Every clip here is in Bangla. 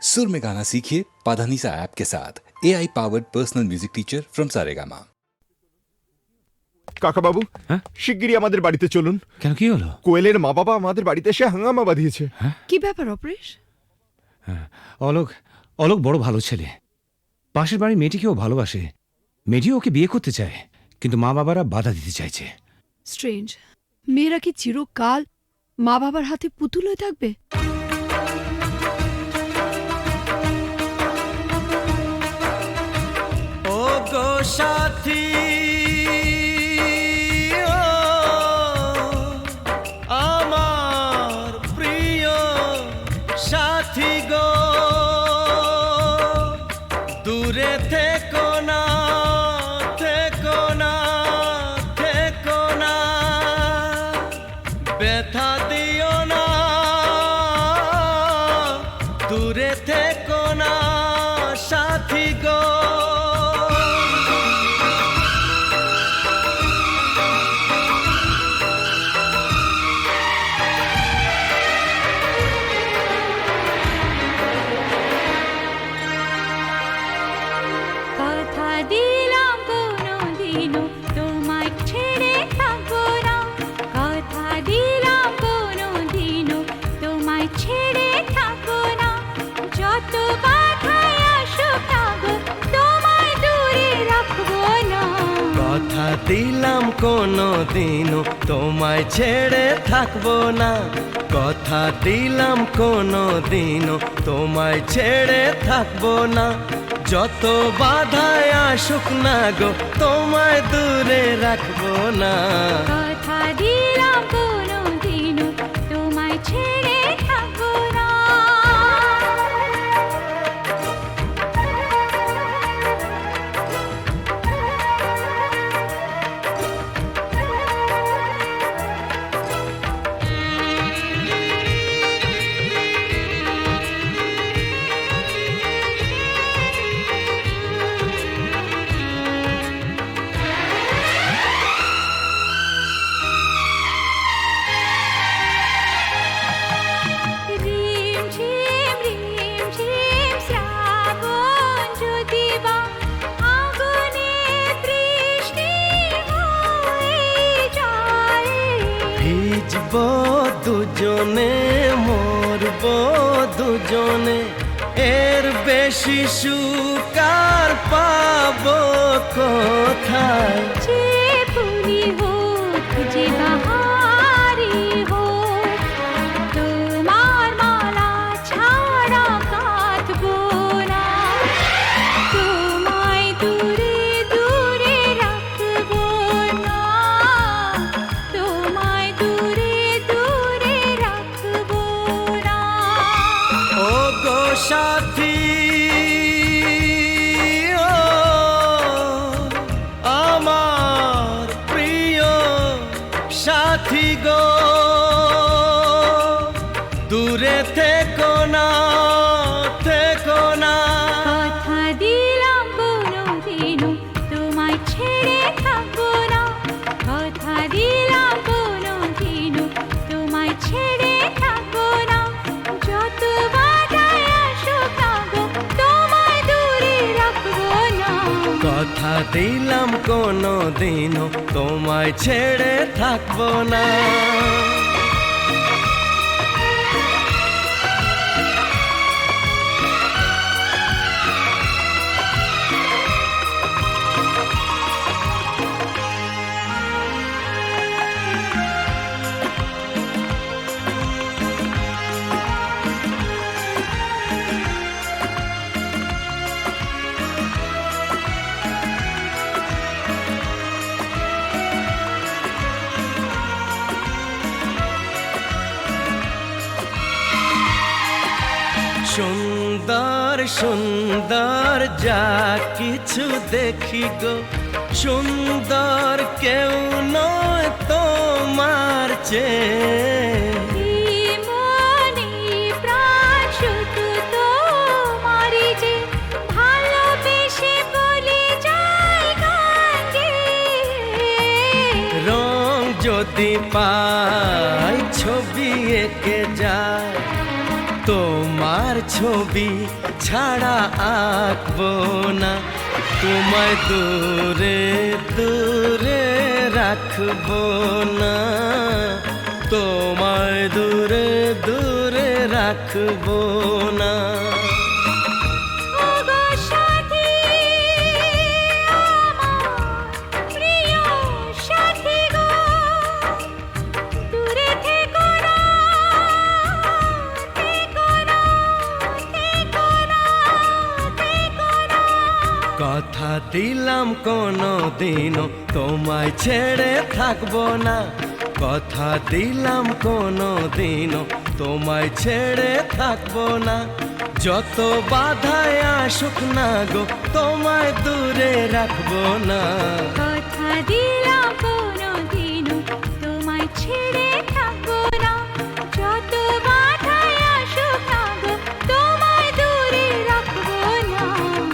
सुर में गाना सीखिए पाधानीसा ऐप के साथ AI powered personal music teacher from Saregama. কাকা বাবু, হ্যাঁ? শিগগিরই আমাদের বাড়িতে চলুন। কেন, কি হলো? কোয়েলের মা বাবা আমাদের বাড়িতে এসে হাঙ্গামা বাঁধিয়েছে। কি ব্যাপার অপরেশ? অলোক অলোক বড় ভালো ছেলে। পাশের বাড়ির মেয়েটিকেও ভালোবাসে। মেয়েটিও ওকে বিয়ে করতে চায়, কিন্তু মা বাবারা বাধা দিতে চাইছে। স্ট্রেঞ্জ। মেয়েরা কি চিরকাল মা বাবার হাতে পুতুল হয়ে থাকবে? ও গো সাথী, ও আমার প্রিয় সাথী গো, দূরে থেকো না, থেকো না, থেকো না, ব্যথা দিও না, দূরে থেকো না সাথী গো। কথা দিলাম কোনোদিনও তোমায় ছেড়ে থাকবো না, কথা দিলাম কোনোদিনও তোমায় ছেড়ে থাকবো না, যত বাধাই আসুক না গো তোমায় দূরে রাখবো না। কথা দিলাম কোনোদিনও তোমায় ছেড়ে থাকবো না, কথা দিলাম কোনোদিনও তোমায় ছেড়ে থাকবো না, যত বাধায় আসুক না গো তোমায় দূরে রাখবো না। কথা দিলাম কোনোদিনও তোমায় ছেড়ে থাকবো না। রিমঝিম রিমঝিম শ্রাবণ যদি বা আগুনে বৃষ্টি হয়ে যায়, ভিজব দুজনে, মরব দুজনে, এর বেশি সুখ আর পাবো কোথায়। যে ফুলি হোক যে বাহারি হোক, তোমার মালা ছাড়া কাঁদবো না, তোমায় দূরে দূরে রাখবো না, তোমায় দূরে দূরে রাখবো না। ও গো সাথী, ও আমার প্রিয় সাথী গো, দূরে থেকো না, থেকো না। কথা দিলাম কোনোদিনও তোমায় ছেড়ে থাকবো না, কথা দিলাম কোনোদিনও তোমায় ছেড়ে থাকবো না, যত বাধাই আসুক না গো তোমায় দূরে রাখবো না। কথা দিলাম কোনোদিনও তোমায় ছেড়ে থাকবো না। সুন্দর সুন্দর যা কিছু দেখি গো, সুন্দর কেউ নয় তোমার চেয়ে। এই মনে প্রাণ শুধু তোমারই যে, ভালোবেসে বলে যায় গান গেয়ে। রং যদি পাই ছবি এঁকে যায়, তোমার ছবি ছাড়া আঁকবো না, তোমায় দূরে দূরে রাখবো না, তোমায় দূরে দূরে রাখবো না। ওগো সাথী, আমার প্রিয় সাথী গো, দূরে থেকো না, থেকো না, থেকো না, থেকো না। কথা দিলাম কোনো দিনও তোমায় ছেড়ে থাকবো না, কথা দিলাম কোনো দিনও তোমায় ছেড়ে থাকবো না। যত বাধায় আসুক না গো, তোমায় দূরে রাখবো না। কথা দিলাম কোনোদিনও তোমায় ছেড়ে থাকবো না, যত বাধাই আসুক না গো, তোমায় দূরে রাখবো না।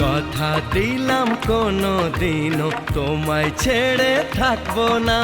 কথা দিলাম কোনো দিনও তোমায় ছেড়ে থাকবো না।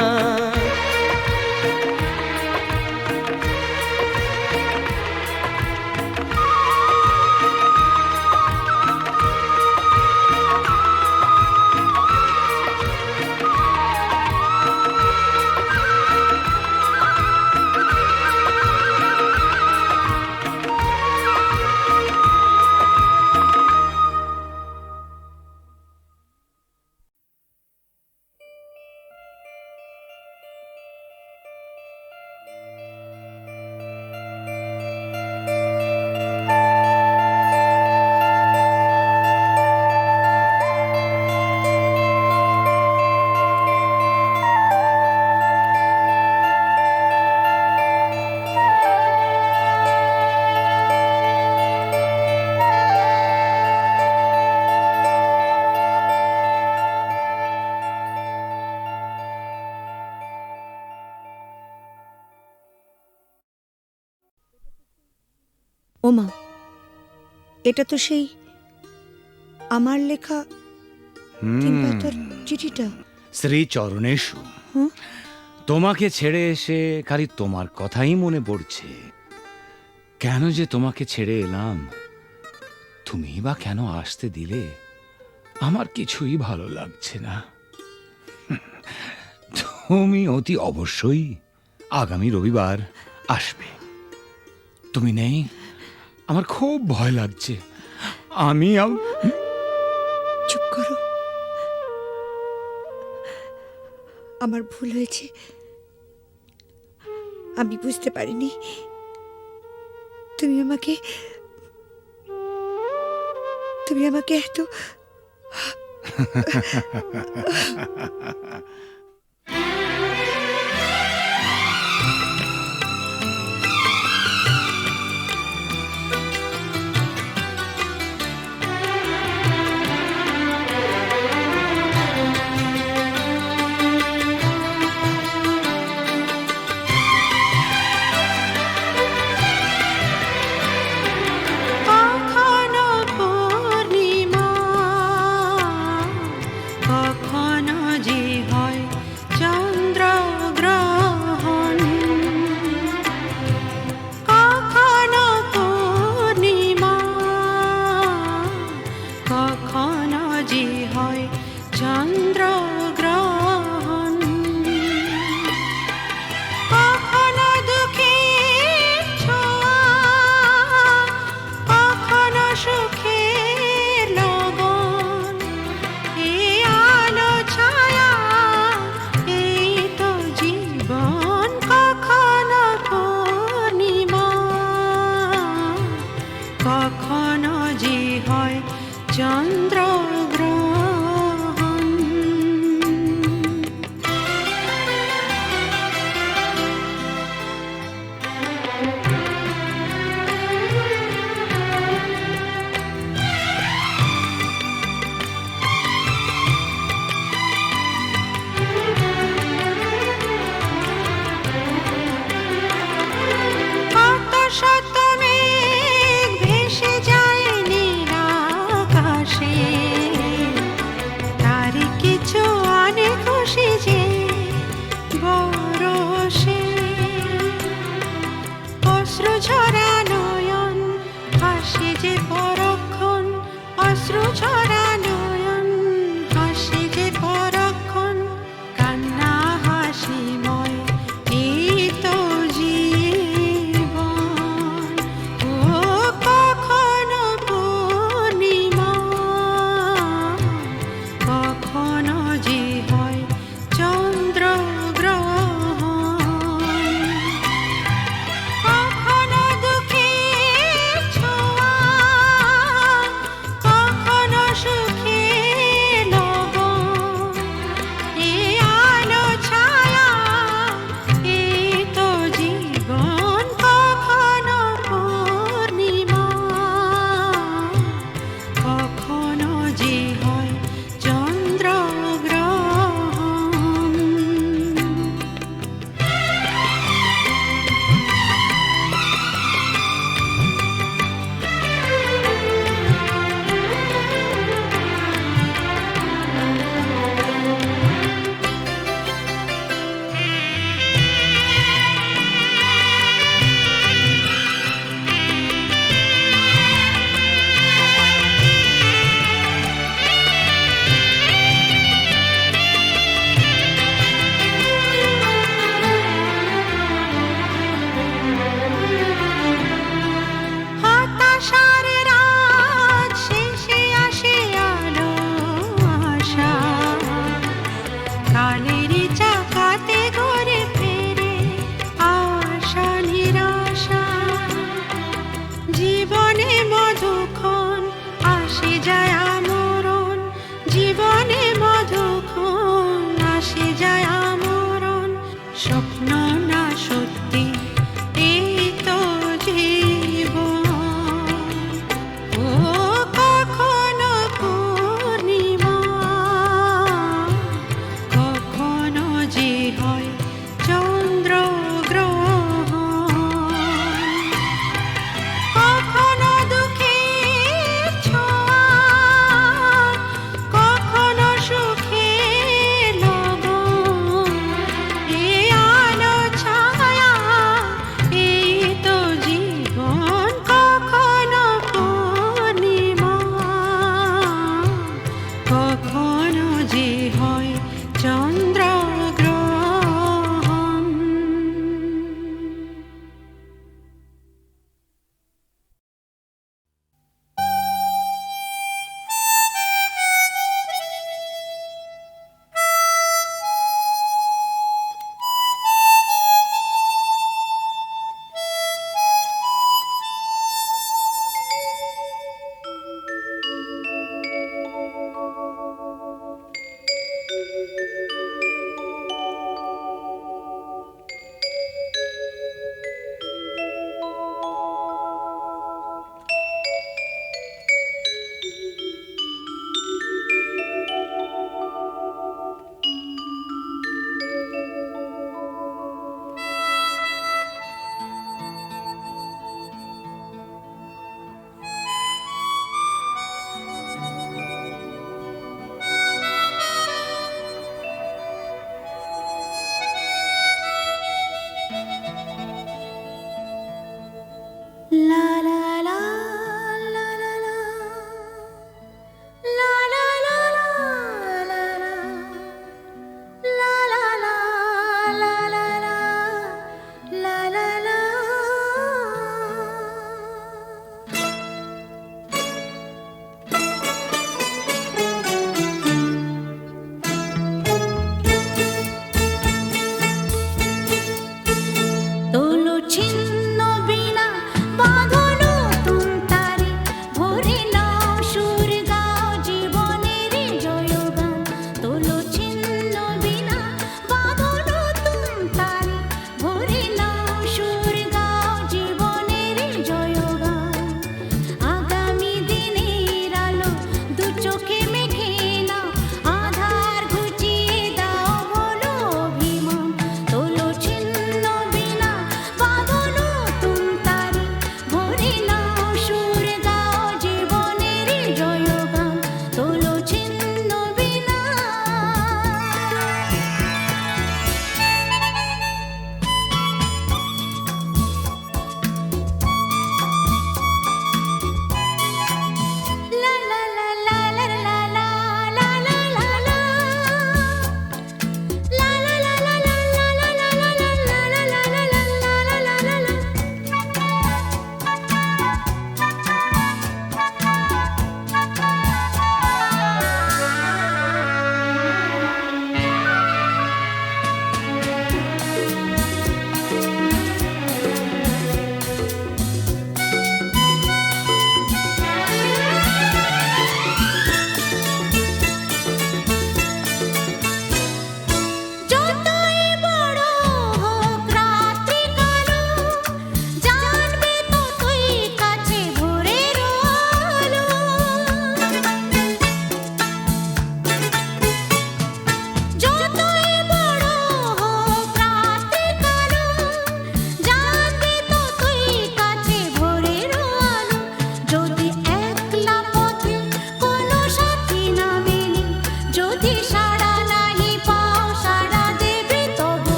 ওমা, এটা তো সেই আমার লেখা তিন পাতার চিঠিটা। শ্রী চরণেশু, হুম? তোমাকে ছেড়ে এসে খালি তোমার কথাই মনে পড়ছে। কেন যে তোমাকে ছেড়ে এলাম, তুমি বা কেন আসতে দিলে, আমার কিছুই ভালো লাগছে না। তুমি অতি অবশ্যই আগামী রবিবার আসবে। তুমি নেই, আমার খুব ভয় লাগছে। আমি চুপ করো, আমার ভুল হয়েছে। আমি বুঝতে পারিনি তুমি আমাকে এত কখনো পূর্ণিমা, কখনো যে হয় চন্দ্রগ্রহণ, কখনো পূর্ণিমা, কখনো যে হয় চন্দ্রগ্রহণ, কখনো দুঃখের ছোঁয়া, কখনো সুখের লগন, এই আলো ছায়া, এই তো জীবন। কখনো পূর্ণিমা, কখনো যে হয় চন্দ্রগ্রহণ। কত শত মেঘ ভেসে যায় নীল আকাশে,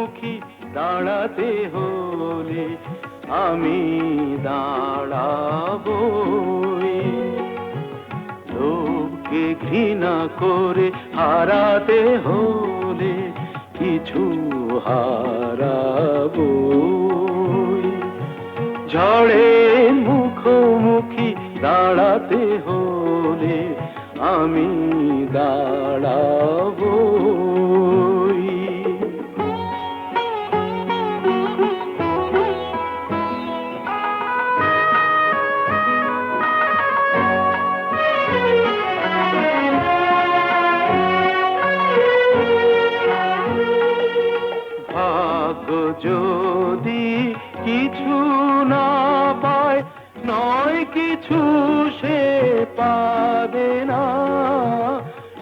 মুখোমুখি দাঁড়াতে হলে আমি দাঁড়াবই। লোককে ঘৃণা করে হারাতে হলে কিছু হারাবই। ঝড়ের মুখোমুখি দাঁড়াতে হলে আমি দাঁড়াবই। ভাগ্য যদি কিছু না পায়, নয় কিছু সে পাবে না।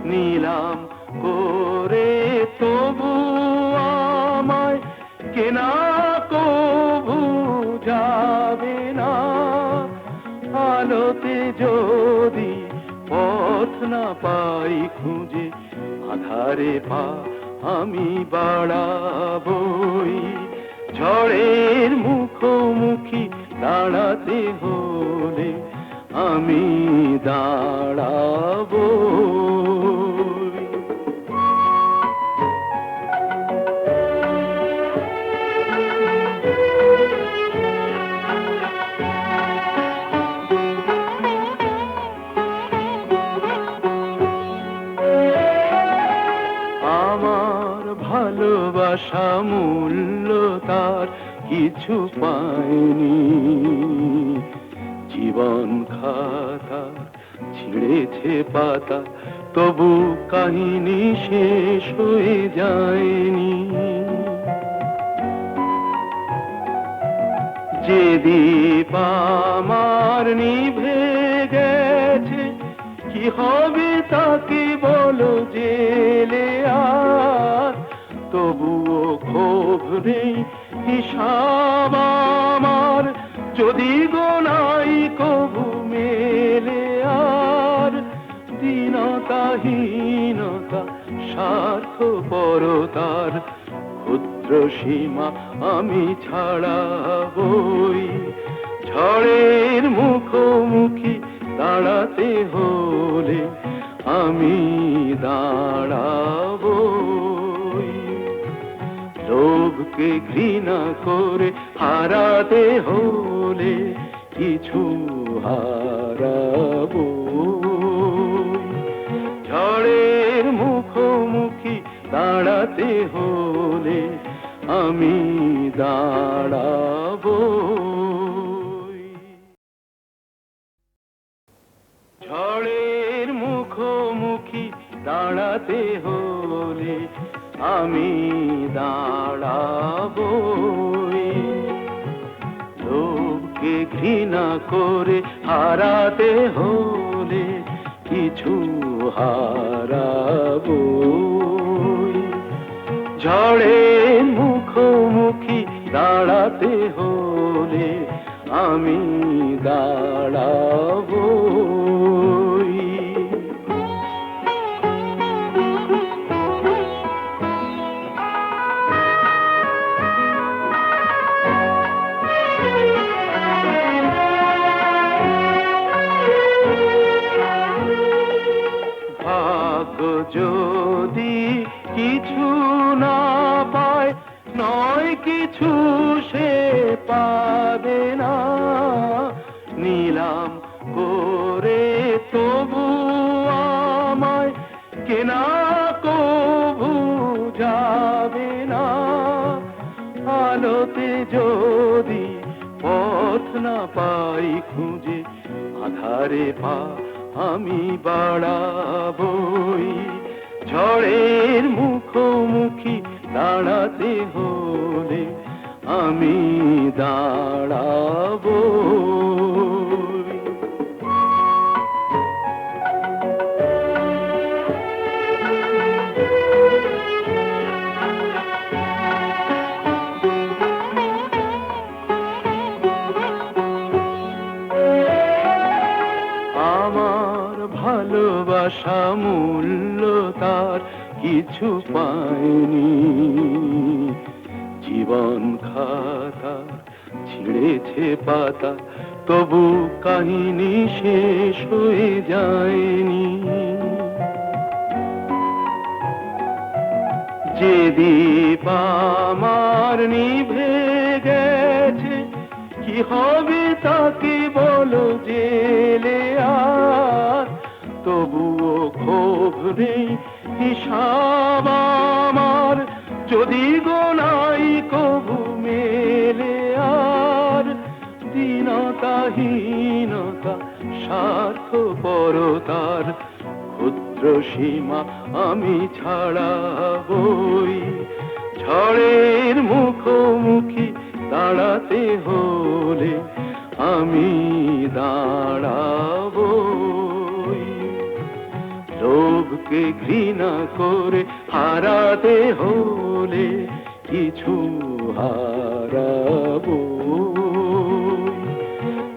নিলাম করে তবু আমায় কেনা কবু যাবে না। আলোতে যদি পথ না পাই খুঁজে, আধারে পা আমি বাড়াবই। ঝড়ের মুখোমুখি দাঁড়াতে হলে আমি দাঁড়াবই। আমার ভালোবাসা মূল্য তার কিছু পায়নি। জীবন খাতা ছিঁড়েছে পাতা, তবু কাহিনী শেষ হয়ে যায়নি। যে দীপ আমার নিভে গেছে, কি হবে তাকে বলো জেলে আর। তবুও ক্ষোভ নেই, হিসাব আমার যদি গোনাই কবু মেলে আর। দীনতাহীনতা স্বার্থপরতার ক্ষুদ্র সীমা আমি ছাড়াবই। ঝড়ের মুখোমুখি দাঁড়াতে হলে আমি দাঁড়াবই। লোভকে ঘৃণা করে হারাতে হলে কিছু হারাবই। ঝড়ের মুখোমুখি দাঁড়াতে হলে আমি দাঁড়াবই। ঝড়ের মুখোমুখি দাঁড়াতে হলে আমি দাঁড়াবই। লোককে ঘৃণা করে হারাতে হলে কিছু হারাবই। ঝড়ের মুখোমুখি দাঁড়াতে হলে আমি দাঁড়াবই। ভাগ্য যদি কিছু না পায়, নয় কিছু সে পাবে না। নিলাম করে তবু আমায় কেনা কবু যাবে না। আলোতে যদি পথ না পাই খুঁজে, আধারে পা আমি বাড়াবই। ঝড়ের মুখোমুখি দাঁড়াতে হলে আমি দাঁড়াবই। আমার ভালোবাসা মূল্য তার কিছু পায়নি। ঝরেছে পাতা, তবু কাহিনী শেষ হয়ে যায়নি। যে দীপ আমার নিভে গেছে, কি হবে তাকে বলো জেলে আর, তবুও ক্ষোভ নেই হিসাব আমার, যদি গোনাই কবু মেলে আর। দীনতাহীনতা স্বার্থপরতার ক্ষুদ্র সীমা আমি ছাড়াবই, ঝড়ের মুখোমুখি দাঁড়াতে হলে আমি দাঁড়াবই। লোভকে ঘৃণা করে হারাতে হলে কিছু হারাবো।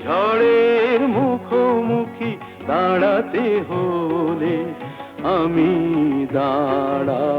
ঝড়ের মুখোমুখি দাঁড়াতে হলে আমি দাঁড়াবো।